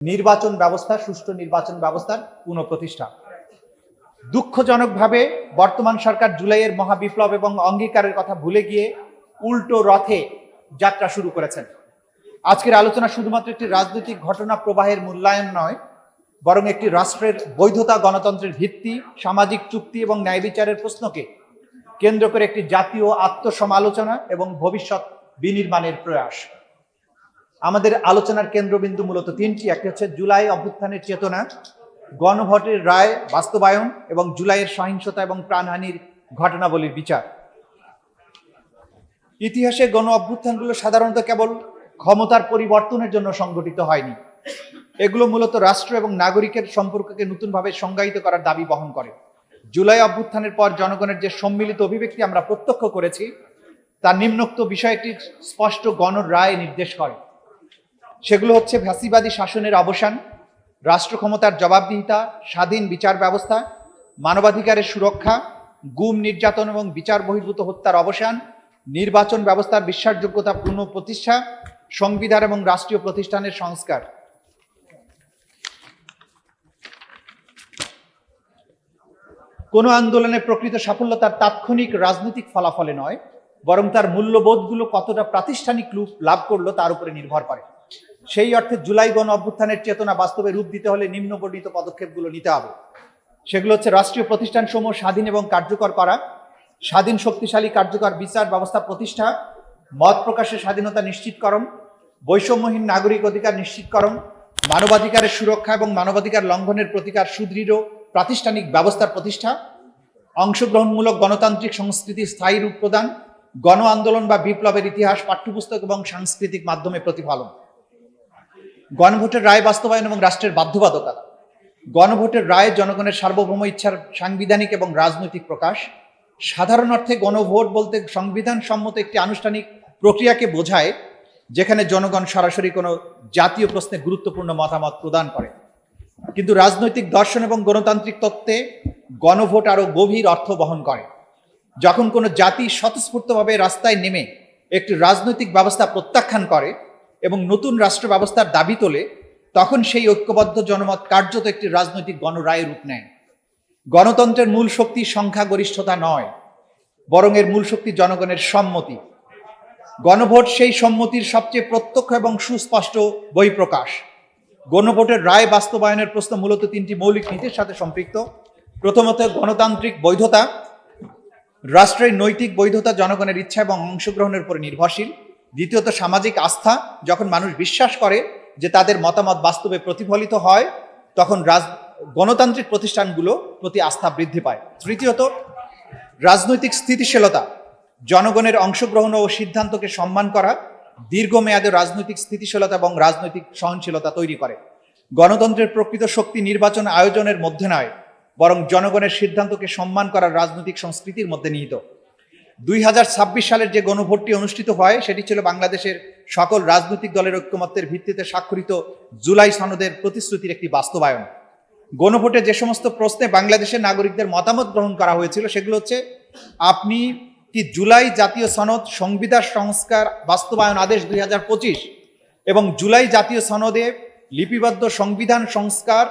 নির্বাচন ব্যবস্থা, সুষ্ঠু নির্বাচন ব্যবস্থার পুনঃপ্রতিষ্ঠা। দুঃখজনকভাবে বর্তমান সরকার জুলাইয়ের মহাবিপ্লব এবং অঙ্গীকারের কথা ভুলে গিয়ে উল্টো রথে যাত্রা শুরু করেছেন। আজকের আলোচনা শুধুমাত্র একটি রাজনৈতিক ঘটনা প্রবাহের মূল্যায়ন নয়, বরং একটি রাষ্ট্রের বৈধতা, গণতন্ত্রের ভিত্তি, সামাজিক চুক্তি এবং ন্যায় বিচারের প্রশ্নকে কেন্দ্র করে একটি জাতীয় আত্মসমালোচনা এবং ভবিষ্যৎ বিনির্মাণের প্রয়াস। আমাদের আলোচনার কেন্দ্রবিন্দু মূলত তিনটি। একটি হচ্ছে জুলাই অভ্যুত্থানের চেতনা, গণভোটের রায় বাস্তবায়ন এবং জুলাইয়ের সহিংসতা এবং প্রাণহানির ঘটনাবলীর বিচার। ইতিহাসে গণ অভ্যুত্থানগুলো সাধারণত কেবল ক্ষমতার পরিবর্তনের জন্য সংগঠিত হয়নি, এগুলো মূলত রাষ্ট্র এবং নাগরিকের সম্পর্ককে নতুনভাবে সংজ্ঞায়িত করার দাবি বহন করে। জুলাই অভ্যুত্থানের পর জনগণের যে সম্মিলিত অভিব্যক্তি আমরা প্রত্যক্ষ করেছি, তার নিম্নোক্ত বিষয়টি স্পষ্ট গণরায় নির্দেশ করে। সেগুলো হচ্ছে ফ্যাসিবাদী শাসনের অবসান, রাষ্ট্র ক্ষমতার জবাবদিহিতা, স্বাধীন বিচার ব্যবস্থা, মানবাধিকারের সুরক্ষা, গুম, নির্যাতন এবং বিচার বহির্ভূত হত্যার অবসান, নির্বাচন ব্যবস্থার বিশ্বাসযোগ্যতা পুনঃপ্রতিষ্ঠা, সংবিধান এবং রাষ্ট্রীয় প্রতিষ্ঠানের সংস্কার। কোনো আন্দোলনের প্রকৃত সাফল্য তার তাৎক্ষণিক রাজনৈতিক ফলাফলে নয়, বরং তার মূল্যবোধগুলো কতটা প্রাতিষ্ঠানিক রূপ লাভ করলো তার উপরে নির্ভর করে। সেই অর্থে জুলাই গণ অভ্যুত্থানের চেতনা বাস্তবে রূপ দিতে হলে নিম্নবর্ণিত পদক্ষেপগুলো নিতে হবে। সেগুলো হচ্ছে রাষ্ট্রীয় প্রতিষ্ঠানসমূহ স্বাধীন এবং কার্যকর করা, স্বাধীন শক্তিশালী কার্যকর বিচার ব্যবস্থা প্রতিষ্ঠা, মত প্রকাশের স্বাধীনতা নিশ্চিতকরণ, বৈষম্যহীন নাগরিক অধিকার নিশ্চিতকরণ, মানবাধিকারের সুরক্ষা এবং মানবাধিকার লঙ্ঘনের প্রতিকার সুদৃঢ় প্রাতিষ্ঠানিক ব্যবস্থার প্রতিষ্ঠা, অংশগ্রহণমূলক গণতান্ত্রিক সংস্কৃতির স্থায়ী রূপ প্রদান, গণ আন্দোলন বা বিপ্লবের ইতিহাস পাঠ্যপুস্তক এবং সাংস্কৃতিক মাধ্যমে প্রতিফলন। গণভোটের রায় বাস্তবায়ন এবং রাষ্ট্রের বাধ্যবাধকতা। গণভোটের রায় জনগণের সার্বভৌম ইচ্ছার সাংবিধানিক এবং রাজনৈতিক প্রকাশ। সাধারণ অর্থে গণভোট বলতে সংবিধান সম্মত একটি আনুষ্ঠানিক প্রক্রিয়াকে বোঝায়, যেখানে জনগণ সরাসরি কোনো জাতীয় প্রশ্নে গুরুত্বপূর্ণ মতামত প্রদান করে। কিন্তু রাজনৈতিক দর্শন এবং গণতান্ত্রিক তত্ত্বে গণভোট আরও গভীর অর্থ বহন করে। যখন কোনো জাতি স্বতঃস্ফূর্তভাবে রাস্তায় নেমে একটি রাজনৈতিক ব্যবস্থা প্রত্যাখ্যান করে এবং নতুন রাষ্ট্র ব্যবস্থার দাবি তোলে, তখন সেই ঐক্যবদ্ধ জনমত কার্যত একটি রাজনৈতিক গণরায়ে রূপ নেয়। গণতন্ত্রের মূল শক্তি সংখ্যাগরিষ্ঠতা নয়, বরং এর মূল শক্তি জনগণের সম্মতি। গণভোট সেই সম্মতির সবচেয়ে প্রত্যক্ষ এবং সুস্পষ্ট বহিঃপ্রকাশ। গণভোটের রায় বাস্তবায়নের প্রশ্ন মূলত তিনটি মৌলিক নীতির সাথে সম্পৃক্ত। প্রথমত, গণতান্ত্রিক বৈধতা। রাষ্ট্রের নৈতিক বৈধতা জনগণের ইচ্ছা এবং অংশগ্রহণের উপর নির্ভরশীল। দ্বিতীয়ত, সামাজিক আস্থা। যখন মানুষ বিশ্বাস করে যে তাদের মতামত বাস্তবে প্রতিফলিত হয়, তখন গণতান্ত্রিক প্রতিষ্ঠানগুলো প্রতি আস্থা বৃদ্ধি পায়। তৃতীয়ত, রাজনৈতিক স্থিতিশীলতা। জনগণের অংশগ্রহণ ও সিদ্ধান্তকে সম্মান করা দীর্ঘমেয়াদে রাজনৈতিক স্থিতিশীলতা এবং রাজনৈতিক সহনশীলতা তৈরি করে। গণতন্ত্রের প্রকৃত শক্তি নির্বাচন আয়োজনের মধ্যে নয়, বরং জনগণের সিদ্ধান্তকে সম্মান করার রাজনৈতিক সংস্কৃতির মধ্যে নিহিত। 2026 সালের যে গণভোটটি অনুষ্ঠিত হয়, সেটি ছিল বাংলাদেশের সকল রাজনৈতিক দলের ঐক্যমত্যের ভিত্তিতে স্বাক্ষরিত জুলাই সনদের প্রতিশ্রুতির একটি বাস্তবায়ন। গণভোটে যে সমস্ত প্রশ্নে বাংলাদেশের নাগরিকদের মতামত গ্রহণ করা হয়েছিল, সেগুলো হচ্ছে: আপনি কি জুলাই জাতীয় সনদ, সংবিধান সংস্কার বাস্তবায়ন আদেশ 2025 এবং জুলাই জাতীয় সনদে লিপিবদ্ধ সংবিধান সংস্কার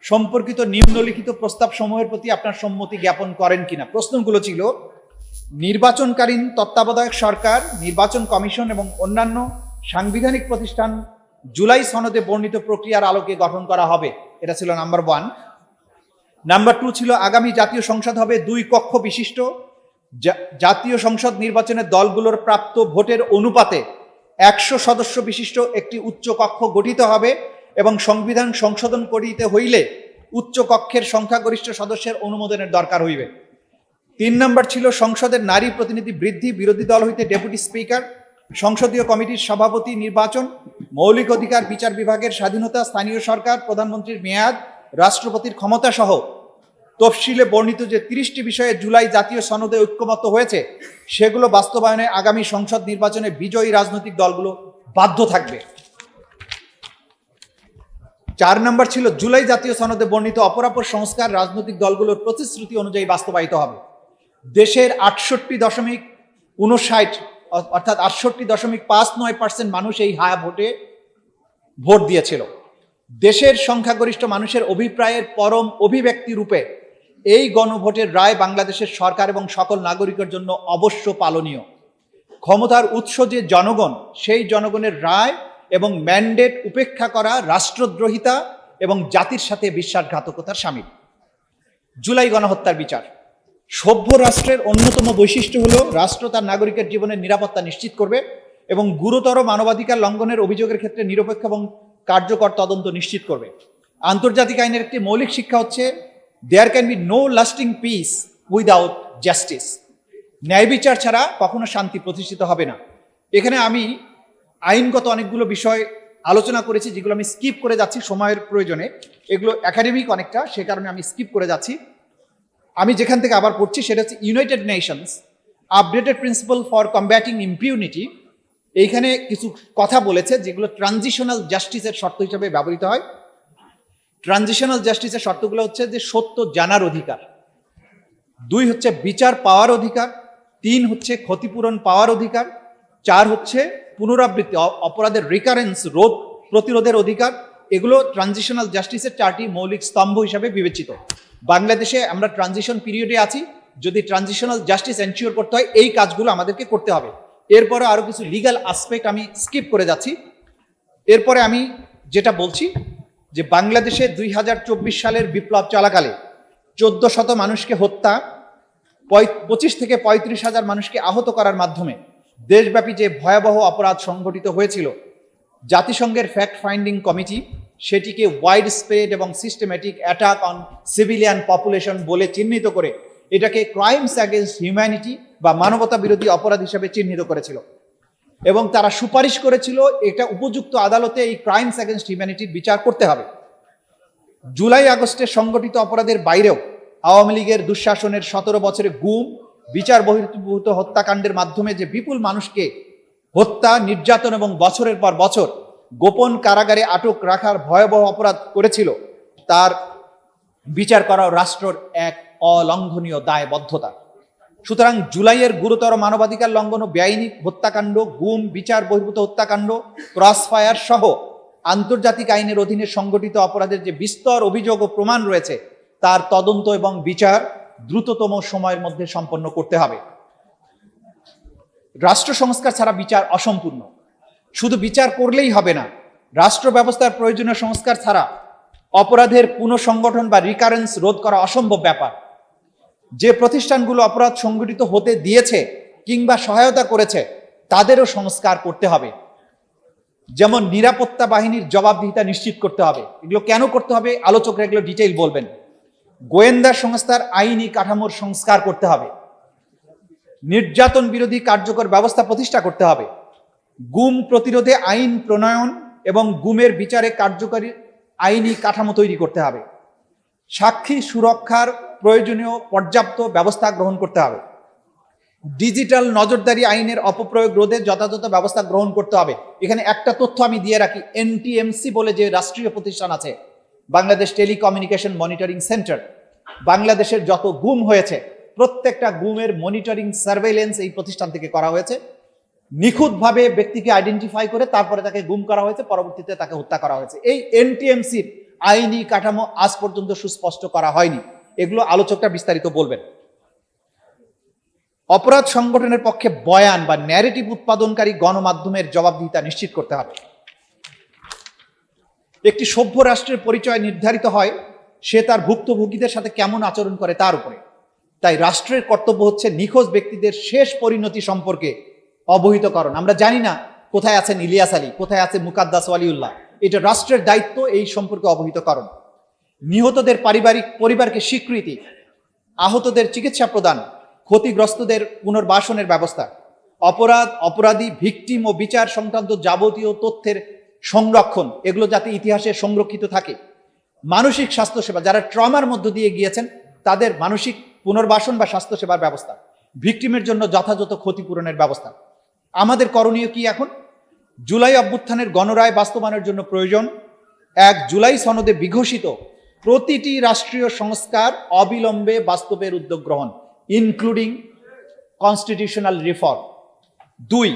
সম্পর্কিত নিম্নলিখিত প্রস্তাব সমূহের প্রতি আপনার সম্মতি জ্ঞাপন করেন কিনা? প্রশ্নগুলো ছিল: নির্বাচনকালীন তত্ত্বাবধায়ক সরকার, নির্বাচন কমিশন এবং অন্যান্য সাংবিধানিক প্রতিষ্ঠান জুলাই সনদে বর্ণিত প্রক্রিয়ার আলোকে গঠন করা হবে। এটা ছিল নাম্বার 1। নাম্বার 2 ছিল আগামী জাতীয় সংসদ হবে 2 কক্ষ বিশিষ্ট। জাতীয় সংসদ নির্বাচনের দলগুলোর প্রাপ্ত ভোটের অনুপাতে 100 সদস্য বিশিষ্ট একটি উচ্চ কক্ষ গঠিত হবে এবং সংবিধান সংশোধন করিতে হইলে উচ্চ কক্ষের সংখ্যাগরিষ্ঠ সদস্যের অনুমোদনের দরকার হইবে। 3 নম্বর ছিল সংসদের নারী প্রতিনিধি বৃদ্ধি, বিরোধী দল হইতে ডেপুটি স্পিকার, সংসদীয় কমিটির সভাপতি নির্বাচন, মৌলিক অধিকার, বিচার বিভাগের স্বাধীনতা, স্থানীয় সরকার, প্রধানমন্ত্রীর মেয়াদ, রাষ্ট্রপতির ক্ষমতা সহ তফসিলে বর্ণিত যে 30টি বিষয়ে জুলাই জাতীয় সনদে ঐক্যমত্য হয়েছে, সেগুলো বাস্তবায়নে আগামী সংসদ নির্বাচনে বিজয়ী রাজনৈতিক দলগুলো বাধ্য থাকবে। 4 নম্বর ছিল জুলাই জাতীয় সনদে বর্ণিত অপরাপর সংস্কার রাজনৈতিক দলগুলোর প্রতিশ্রুতি অনুযায়ী বাস্তবায়িত হবে। দেশের 68.59 অর্থাৎ 68.59% মানুষ এই হায়া ভোটে ভোট দিয়েছিল। দেশের সংখ্যাগরিষ্ঠ মানুষের অভিপ্রায়ের পরম অভিব্যক্তি রূপে এই গণভোটের রায় বাংলাদেশের সরকার এবং সকল নাগরিকের জন্য অবশ্য পালনীয়। ক্ষমতার উৎস যে জনগণ, সেই জনগণের রায় এবং ম্যান্ডেট উপেক্ষা করা রাষ্ট্রদ্রোহিতা এবং জাতির সাথে বিশ্বাসঘাতকতার শামিল। জুলাই গণহত্যার বিচার। সভ্য রাষ্ট্রের অন্যতম বৈশিষ্ট্য হলো রাষ্ট্র তার নাগরিকের জীবনের নিরাপত্তা নিশ্চিত করবে এবং গুরুতর মানবাধিকার লঙ্ঘনের অভিযোগের ক্ষেত্রে নিরপেক্ষ এবং কার্যকর তদন্ত নিশ্চিত করবে। আন্তর্জাতিক আইনের একটি মৌলিক শিক্ষা হচ্ছে there can be no lasting peace without justice. ন্যায় বিচার ছাড়া কখনো শান্তি প্রতিষ্ঠিত হবে না। এখানে আমি আইনগত অনেকগুলো বিষয় আলোচনা করেছি যেগুলো আমি স্কিপ করে যাচ্ছি সময়ের প্রয়োজনে, এগুলো একাডেমিক অনেকটা, সে কারণে আমি স্কিপ করে যাচ্ছি। আমি যেখান থেকে আবার পড়ছি সেটা হচ্ছে United Nations updated principal for combating impunity. এইখানে কিছু কথা বলেছে যেগুলো ট্রানজিশনাল জাস্টিসের শর্ত হিসেবে ব্যবহৃত হয়। ট্রানজিশনাল জাস্টিসের শর্তগুলো হচ্ছে যে সত্য জানার অধিকার, 2 হচ্ছে বিচার পাওয়ার অধিকার, 3 হচ্ছে ক্ষতিপূরণ পাওয়ার অধিকার, 4 হচ্ছে পুনরাবৃত্তি অপরাধের রিকারেন্স রোধ প্রতিরোধের অধিকার। এগুলো ট্রানজিশনাল জাস্টিসের 4টি মৌলিক স্তম্ভ হিসাবে বিবেচিত। বাংলাদেশে আমরা ট্রানজিশন পিরিয়ডে আছি, যদি ট্রানজিশনাল জাস্টিস এনশিওর করতে হয় এই কাজগুলো আমাদেরকে করতে হবে। এরপরে আরো কিছু লিগ্যাল আসপেক্ট আমি স্কিপ করে যাচ্ছি। এরপরে আমি যেটা বলছি যে বাংলাদেশে 2024 সালের বিপ্লব চলাকালে 1400 মানুষকে হত্যা, 25 থেকে 35 হাজার মানুষকে আহত করার মাধ্যমে দেশব্যাপী যে ভয়াবহ অপরাধ সংঘটিত হয়েছিল, জাতিসংঘের ফ্যাক্ট ফাইন্ডিং কমিটি সেটিকে ওয়াইড স্প্রেড এবং systematic attack on civilian population বলে চিহ্নিত করে এটাকে ক্রাইমস অ্যাগেন্স্ট হিউম্যানিটি বা মানবতা বিরোধী অপরাধ হিসেবে চিহ্নিত করেছিল এবং তারা সুপারিশ করেছিল এটা উপযুক্ত আদালতে এই ক্রাইমস অ্যাগেন্স্ট হিউম্যানিটির বিচার করতে হবে। জুলাই আগস্টে সংগঠিত অপরাধের বাইরেও আওয়ামী লীগের দুঃশাসনের 17 বছরে গুম, বিচার বহির্ভূত হত্যাকাণ্ডের মাধ্যমে যে বিপুল মানুষকে হত্যা, নির্যাতন এবং বছরের পর বছর গোপন কারাগারে আটক রাখার ভয়াবহ অপরাধ করেছিল, তার বিচার করাও রাষ্ট্রের এক অলঙ্ঘনীয় দায়বদ্ধতা। সুতরাং জুলাইয়ের গুরুতর মানবাধিকার লঙ্ঘন ও বেআইনি হত্যাকাণ্ড, গুম, বিচার বহির্ভূত হত্যাকাণ্ড, ক্রসফায়ার সহ আন্তর্জাতিক আইনের অধীনে সংগঠিত অপরাধের যে বিস্তর অভিযোগ ও প্রমাণ রয়েছে তার তদন্ত এবং বিচার দ্রুততম সময়ের মধ্যে সম্পন্ন করতে হবে। রাষ্ট্র সংস্কার ছাড়া বিচার অসম্পূর্ণ। শুধু বিচার করলেই হবে না, রাষ্ট্র ব্যবস্থার প্রয়োজনীয় সংস্কার ছাড়া অপরাধের পুনঃসংগঠন বা রিকারেন্স রোধ করা অসম্ভব ব্যাপার। যে প্রতিষ্ঠানগুলো অপরাধ সংগঠিত হতে দিয়েছে কিংবা সহায়তা করেছে তাদেরও সংস্কার করতে হবে। যেমন নিরাপত্তা বাহিনীর জবাবদিহিতা নিশ্চিত করতে হবে। এগুলো কেন করতে হবে আলোচকরা এগুলো ডিটেইল বলবেন। গোয়েন্দা সংস্থার আইনি কাঠামোর সংস্কার করতে হবে। নির্যাতন বিরোধী কার্যকর ব্যবস্থা প্রতিষ্ঠা করতে হবে। গুম প্রতিরোধে আইন প্রণয়ন এবং গুমের বিচারে কার্যকরী আইনি কাঠামো তৈরি করতে হবে। সাক্ষী সুরক্ষার প্রয়োজনীয় পর্যাপ্ত ব্যবস্থা গ্রহণ করতে হবে। ডিজিটাল নজরদারি আইনের অপপ্রয়োগ রোধে যথাযথ ব্যবস্থা গ্রহণ করতে হবে। এখানে একটা তথ্য আমি দিয়ে রাখি, এনটিএমসি বলে যে রাষ্ট্রীয় প্রতিষ্ঠান আছে, বাংলাদেশ টেলিকমিউনিকেশন মনিটরিং সেন্টার, বাংলাদেশের যত গুম হয়েছে প্রত্যেকটা গুমের মনিটরিং সার্ভেইলেন্স এই প্রতিষ্ঠান থেকে করা হয়েছে। নিখুঁতভাবে ব্যক্তিকে আইডেন্টিফাই করে তারপরে তাকে গুম করা হয়েছে, পরবর্তীতে তাকে হত্যা করা হয়েছে। এই এনটিএমসির আইনি কাঠামো আজ পর্যন্ত সুস্পষ্ট করা হয়নি। এগুলো আলোচকরা বিস্তারিত বলবেন। অপরাধ সংগঠনের পক্ষে বয়ান বা ন্যারেটিভ উৎপাদনকারী গণমাধ্যমের জবাবদিহিতা নিশ্চিত করতে হবে। একটি সভ্য রাষ্ট্রের পরিচয় নির্ধারিত হয় সে তার ভুক্তভোগীদের সাথে কেমন আচরণ করে তার উপরে। তাই রাষ্ট্রের কর্তব্য হচ্ছে নিখোঁজ ব্যক্তিদের শেষ পরিণতি সম্পর্কে অবহিতকরণ। আমরা জানি না কোথায় আছেন ইলিয়াস আলী, কোথায় আছে মুকাদ্দাস ওয়ালিউল্লাহ, এটা রাষ্ট্রের দায়িত্ব এই সম্পর্কে অবহিতকরণ। নিহতদের পরিবারকে স্বীকৃতি, আহতদের চিকিৎসা প্রদান, ক্ষতিগ্রস্তদের পুনর্বাসনের ব্যবস্থা, অপরাধী, ভিকটিম ও বিচার সংক্রান্ত যাবতীয় তথ্যের সংরক্ষণ, এগুলো যাতে ইতিহাসে সংরক্ষিত থাকে। মানসিক স্বাস্থ্যসেবা, যারা ট্রমার মধ্য দিয়ে গিয়েছেন তাদের মানসিক পুনর্বাসন বা স্বাস্থ্যসেবার ব্যবস্থা, ভিকটিমের জন্য যথাযথ ক্ষতিপূরণের ব্যবস্থা। আমাদের করণীয় কি এখন? জুলাই অভ্যুত্থানের গণরায় বাস্তবায়নের জন্য প্রয়োজন 1 জুলাই সনদে বিঘোষিত প্রতিটি রাষ্ট্রীয় সংস্কার অবিলম্বে বাস্তবের উদ্যোগ গ্রহণ, ইনক্লুডিং কনস্টিটিউশনাল রিফর্ম। 2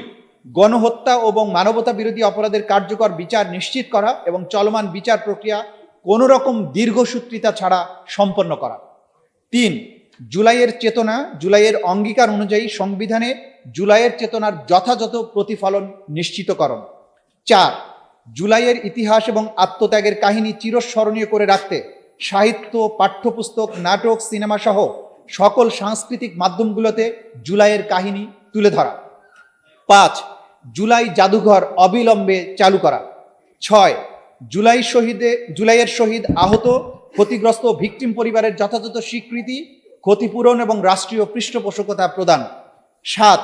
গণহত্যা এবং মানবতা বিরোধী অপরাধের কার্যকর বিচার নিশ্চিত করা এবং চলমান বিচার প্রক্রিয়া কোনো রকম দীর্ঘসূত্রিতা ছাড়া সম্পন্ন করা। 3, জুলাইয়ের চেতনা, জুলাইয়ের অঙ্গীকার অনুযায়ী সংবিধানে জুলাইয়ের চেতনার যথাযথ প্রতিফলন নিশ্চিতকরণ। 4, জুলাইয়ের ইতিহাস এবং আত্মত্যাগের কাহিনী চিরস্মরণীয় করে রাখতে সাহিত্য, পাঠ্যপুস্তক, নাটক, সিনেমা সহ সকল সাংস্কৃতিক মাধ্যমগুলোতে জুলাইয়ের কাহিনী তুলে ধরা। 5, জুলাই জাদুঘর অবিলম্বে চালু করা। 6, জুলাইয়ের শহীদ, আহত, ক্ষতিগ্রস্ত ভিকটিম পরিবারের যথাযথ স্বীকৃতি, ক্ষতিপূরণ এবং রাষ্ট্রীয় পৃষ্ঠপোষকতা প্রদান। 7,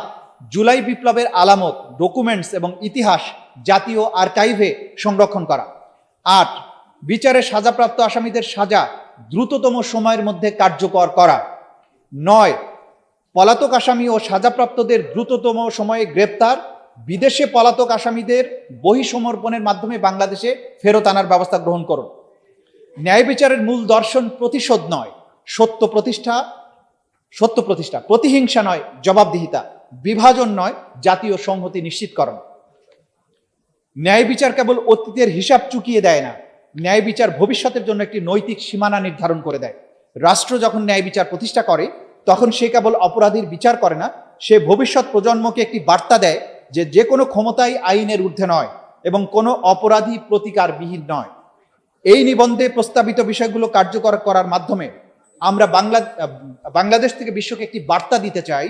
জুলাই বিপ্লবের আলামত, ডকুমেন্টস এবং ইতিহাস জাতীয় আর্কাইভে সংরক্ষণ করা। 8, বিচারে সাজাপ্রাপ্ত আসামিদের সাজা দ্রুততম সময়ের মধ্যে কার্যকর করা। 9, পলাতক আসামি ও সাজাপ্রাপ্তদের দ্রুততম সময়ে গ্রেপ্তার, বিদেশে পলাতক আসামিদের বহিঃসমর্পণের মাধ্যমে বাংলাদেশে ফেরত আনার ব্যবস্থা গ্রহণ করুন। ন্যায় বিচারের মূল দর্শন প্রতিশোধ নয়, সত্য প্রতিষ্ঠা, প্রতিহিংসা নয়, জবাবদিহিতা, বিভাজন নয়, জাতীয় সংহতি নিশ্চিতকরণ। ন্যায় বিচার কেবল অতীতের হিসাব চুকিয়ে দেয় না, ন্যায় বিচার ভবিষ্যতের জন্য একটি নৈতিক সীমানা নির্ধারণ করে দেয়। রাষ্ট্র যখন ন্যায় বিচার প্রতিষ্ঠা করে তখন সে কেবল অপরাধীর বিচার করে না, সে ভবিষ্যৎ প্রজন্মকে একটি বার্তা দেয় যে কোনো ক্ষমতাই আইনের ঊর্ধ্বে নয় এবং কোনো অপরাধী প্রতিকারবিহীন নয়। এই নিবন্ধে প্রস্তাবিত বিষয়গুলো কার্যকর করার মাধ্যমে আমরা বাংলাদেশ থেকে বিশ্বকে একটি বার্তা দিতে চাই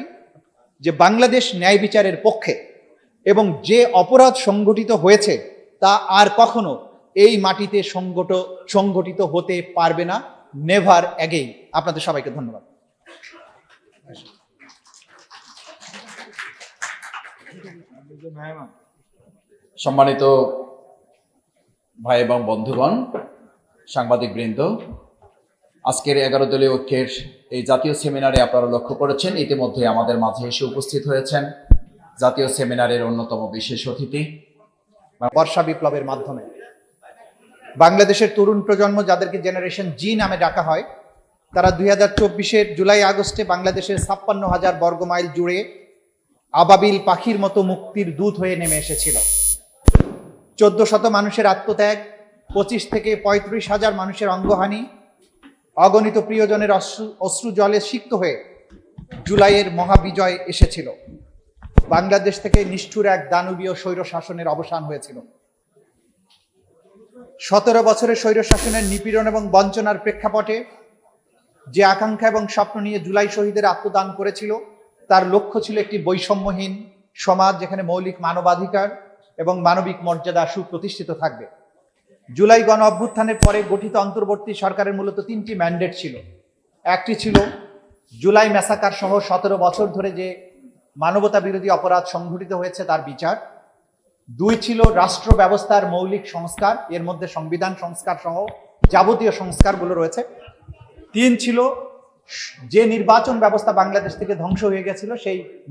যে বাংলাদেশ ন্যায় বিচারের পক্ষে এবং যে অপরাধ সংগঠিত হয়েছে তা আর কখনো এই মাটিতে সংগঠিত হতে পারবে না, নেভার অ্যাগেইন। আপনাদের সবাইকে ধন্যবাদ। সম্মানিত ভাই এবং বন্ধুগণ, সাংবাদিক বৃন্দ, আজকের 11 দলীয় ঐক্যের এই জাতীয় সেমিনারে আপনারা লক্ষ্য করেছেন ইতিমধ্যে আমাদের মাঝে এসে উপস্থিত হয়েছেন জাতীয় সেমিনারের অন্যতম বিশেষ অতিথি। বর্ষা বিপ্লবের মাধ্যমে বাংলাদেশের তরুণ প্রজন্ম, যাদেরকে জেনারেশন জি নামে ডাকা হয়, তারা 2024-এর জুলাই আগস্টে বাংলাদেশের 56,000 বর্গমাইল জুড়ে আবাবিল পাখির মতো মুক্তির দূত হয়ে নেমে এসেছিল। 1400 মানুষের আত্মত্যাগ, 25 থেকে 35,000 মানুষের অঙ্গহানি, অগণিত প্রিয়জনের অশ্রু জলে সিক্ত হয়ে জুলাইয়ের মহাবিজয় এসেছিল। বাংলাদেশ থেকে নিষ্ঠুর এক দানবীয় স্বৈর শাসনের অবসান হয়েছিল। 17 বছরের স্বৈর শাসনের নিপীড়ন এবং বঞ্চনার প্রেক্ষাপটে যে আকাঙ্ক্ষা এবং স্বপ্ন নিয়ে জুলাই শহীদের আত্মদান করেছিল, তার লক্ষ্য ছিল একটি বৈষম্যহীন সমাজ যেখানে মৌলিক মানবাধিকার এবং মানবিক মর্যাদা সুপ্রতিষ্ঠিত থাকবে। জুলাই গণ অভ্যুত্থানের পরে গঠিত অন্তর্বর্তী সরকারের মূলত 3টি ম্যান্ডেট ছিল। একটি ছিল জুলাই ম্যাসাকার সহ 17 বছর ধরে যে মানবতা বিরোধী অপরাধ সংঘটিত হয়েছে তার বিচার। 2 ছিল রাষ্ট্র ব্যবস্থার মৌলিক সংস্কার, এর মধ্যে সংবিধান সংস্কার সহ যাবতীয় সংস্কারগুলো রয়েছে। 3 ছিল যে নির্বাচন ব্যবস্থা বাংলাদেশ থেকে ধ্বংস হয়ে গেছিল সেই